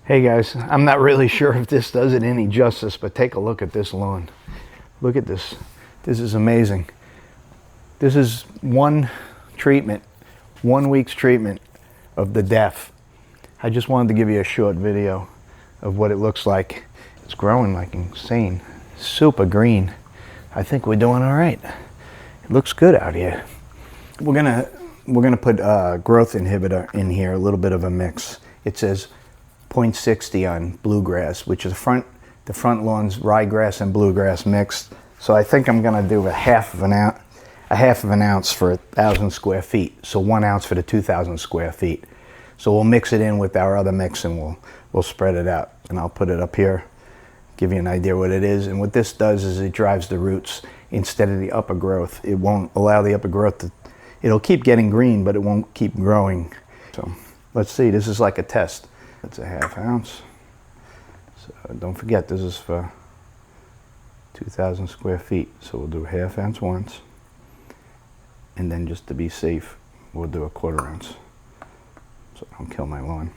Hey guys, I'm not really sure if this does it any justice, but take a look at this lawn. Look at this. This is amazing. This is one treatment, 1 week's treatment of the def. I just wanted to give you a short video of what it looks like. It's growing like insane. Super green. I think we're doing all right. It looks good out here. We're gonna put growth inhibitor in here, a little bit of a mix. It says 0.60 on bluegrass, which is the front lawn's ryegrass and bluegrass mixed. So I think I'm gonna do a half of an ounce for 1,000 square feet. So 1 ounce for the 2,000 square feet. So we'll mix it in with our other mix and we'll spread it out. And I'll put it up here, give you an idea what it is. And what this does is it drives the roots instead of the upper growth. It won't allow the upper growth to, it'll keep getting green, but it won't keep growing. So let's see, this is like a test. That's a ½ ounce. So don't forget, this is for 2,000 square feet. So we'll do a ½ ounce once. And then just to be safe, we'll do a 1/4 ounce. So I don't kill my lawn.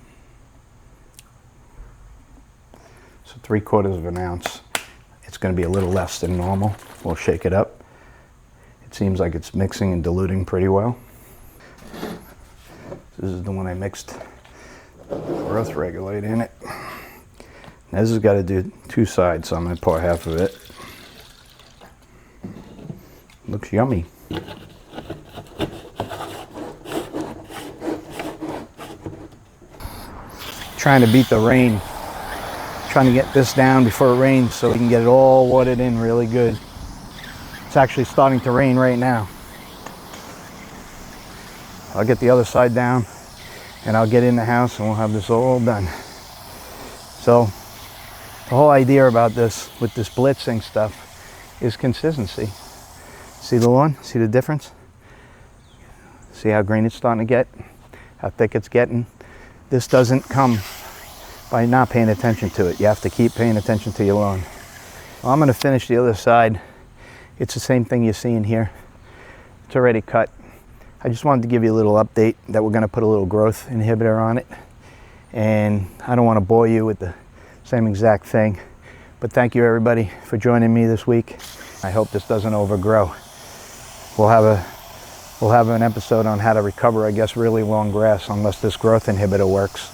So 3/4 of an ounce. It's going to be a little less than normal. We'll shake it up. It seems like it's mixing and diluting pretty well. This is the one I mixed growth regulator in it. Now this has got to do 2 sides, so I'm going to pour half of it. Looks yummy. Trying to beat the rain. Trying to get this down before it rains so we can get it all watered in really good. It's actually starting to rain right now. I'll get the other side down and I'll get in the house and we'll have this all done. So the whole idea about this, with this blitzing stuff, is consistency. See the lawn? See the difference? See how green it's starting to get? How thick it's getting? This doesn't come by not paying attention to it. You have to keep paying attention to your lawn. Well, I'm going to finish the other side. It's the same thing you're seeing here. It's already cut. I just wanted to give you a little update that we're going to put a little growth inhibitor on it. And I don't want to bore you with the same exact thing. But thank you everybody for joining me this week. I hope this doesn't overgrow. We'll have an episode on how to recover, I guess, really long grass unless this growth inhibitor works.